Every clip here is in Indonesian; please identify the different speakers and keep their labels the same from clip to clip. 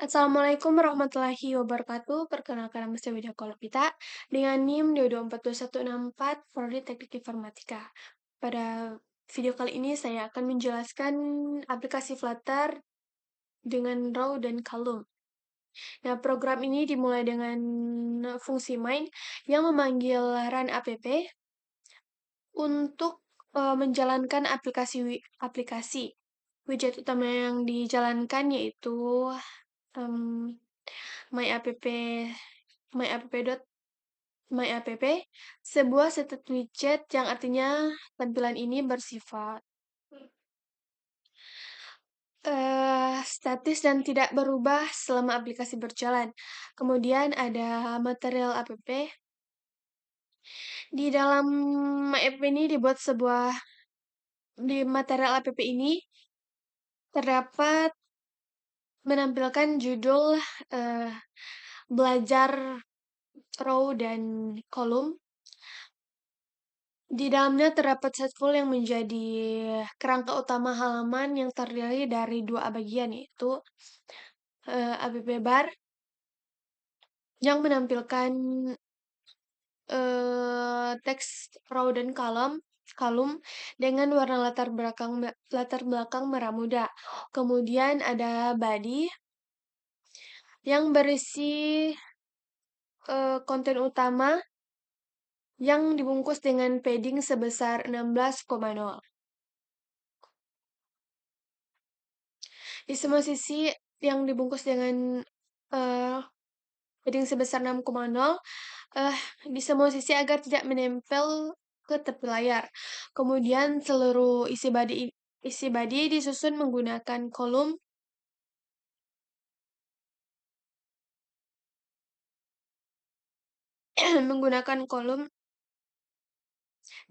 Speaker 1: Assalamualaikum warahmatullahi wabarakatuh. Perkenalkan nama saya Widya Kolopita dengan NIM 2242164 Prodi Teknik Informatika. Pada video kali ini saya akan menjelaskan aplikasi Flutter dengan row dan column. Nah, program ini dimulai dengan fungsi main yang memanggil run app untuk menjalankan aplikasi. Widget utama yang dijalankan yaitu em, myapp myapp sebuah setet widget yang artinya tampilan ini bersifat statis dan tidak berubah selama aplikasi berjalan. Kemudian ada material app. Di dalam myapp ini di material app ini terdapat menampilkan judul belajar row dan kolom. Di dalamnya terdapat stateful yang menjadi kerangka utama halaman yang terdiri dari dua bagian, yaitu app bar yang menampilkan teks row dan kolom dengan warna latar belakang merah muda. Kemudian ada body yang berisi konten utama yang dibungkus dengan padding sebesar 16,0. Di semua sisi yang dibungkus dengan padding sebesar 6,0 di semua sisi agar tidak menempel ke tepi layar. Kemudian seluruh isi body disusun menggunakan kolom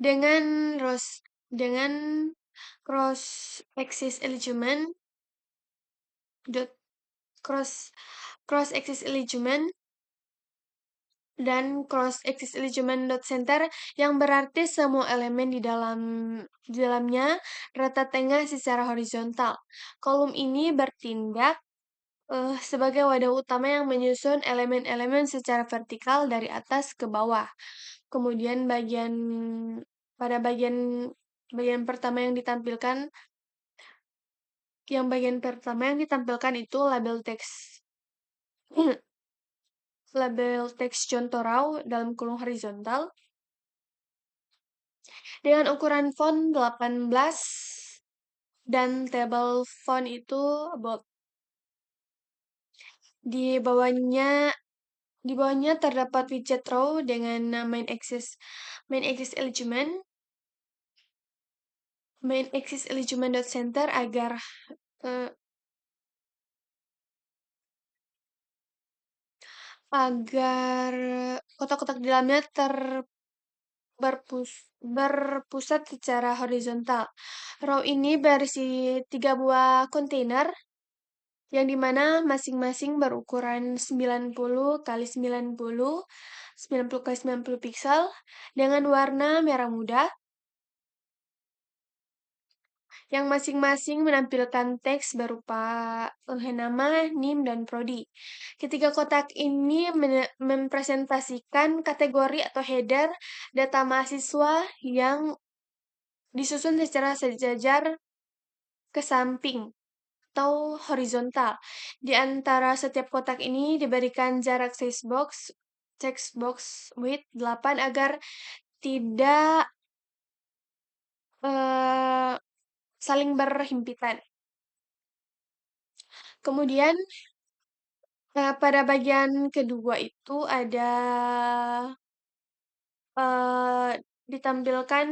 Speaker 1: dengan cross axis alignment dan cross axis alignment center yang berarti semua elemen di dalamnya rata tengah secara horizontal. Kolom ini bertindak sebagai wadah utama yang menyusun elemen-elemen secara vertikal dari atas ke bawah. Kemudian bagian pertama yang ditampilkan itu label teks contoh raw dalam kolom horizontal dengan ukuran font 18 dan table font itu bold. Di bawahnya terdapat widget row dengan main axis alignment.center agar kotak-kotak di dalamnya berpusat secara horizontal. Row ini berisi 3 buah kontainer yang dimana masing-masing berukuran 90 kali 90, 90 kali 90 pixel dengan warna merah muda yang masing-masing menampilkan teks berupa nama, NIM, dan prodi. Ketiga kotak ini mempresentasikan kategori atau header data mahasiswa yang disusun secara sejajar ke samping atau horizontal. Di antara setiap kotak ini diberikan jarak textbox width 8 agar tidak saling berhimpitan. Kemudian pada bagian kedua itu ada ditampilkan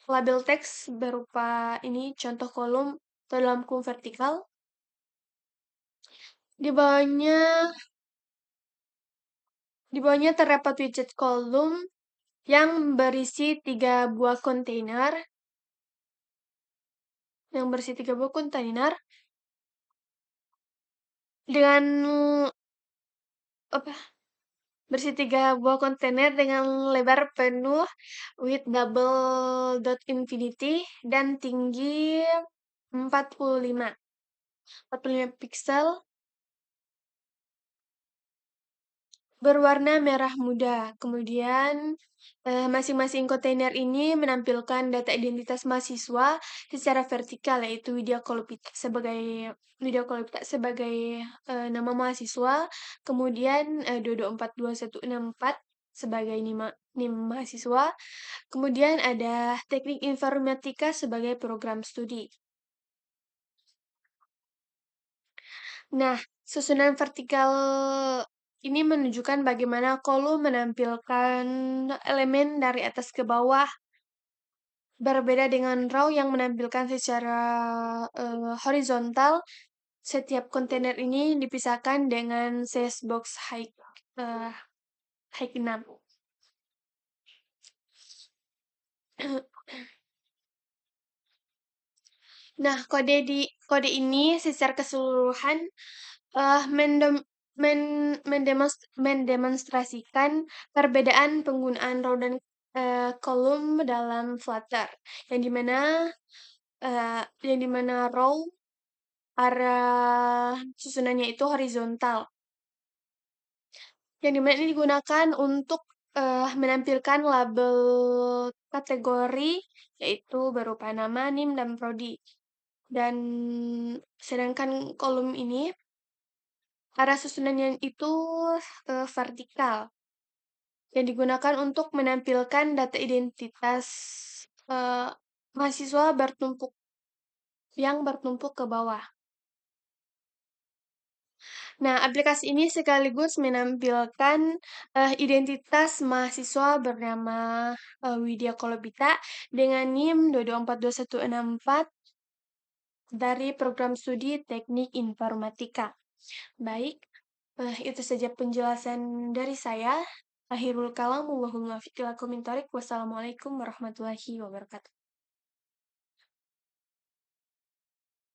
Speaker 1: label teks berupa ini contoh kolom atau dalam kolom vertikal. Di bawahnya terdapat widget kolom yang berisi 3 buah kontainer dengan lebar penuh width double dot infinity dan tinggi 45. 45 piksel, berwarna merah muda. Kemudian, masing-masing kontainer ini menampilkan data identitas mahasiswa secara vertikal, yaitu Widya Kolopita sebagai nama mahasiswa, kemudian 2242164 sebagai NIM mahasiswa, kemudian ada teknik informatika sebagai program studi. Nah, susunan vertikal ini menunjukkan bagaimana kolom menampilkan elemen dari atas ke bawah, berbeda dengan row yang menampilkan secara horizontal. Setiap kontainer ini dipisahkan dengan size box eh, height 6. Nah, kode ini secara keseluruhan mendemonstrasikan perbedaan penggunaan row dan kolom dalam Flutter, yang dimana row arah susunannya itu horizontal, yang dimana ini digunakan untuk menampilkan label kategori, yaitu berupa nama, NIM, dan prodi. Dan sedangkan kolom ini arah susunannya itu vertikal, yang digunakan untuk menampilkan data identitas mahasiswa yang bertumpuk ke bawah. Nah, aplikasi ini sekaligus menampilkan identitas mahasiswa bernama Widya Kolobita dengan NIM 2242164 dari program studi Teknik Informatika. Baik, itu saja penjelasan dari saya. Akhirul kalam, wallahul muwaffiq ila aqwamit thoriq. Wassalamualaikum warahmatullahi wabarakatuh.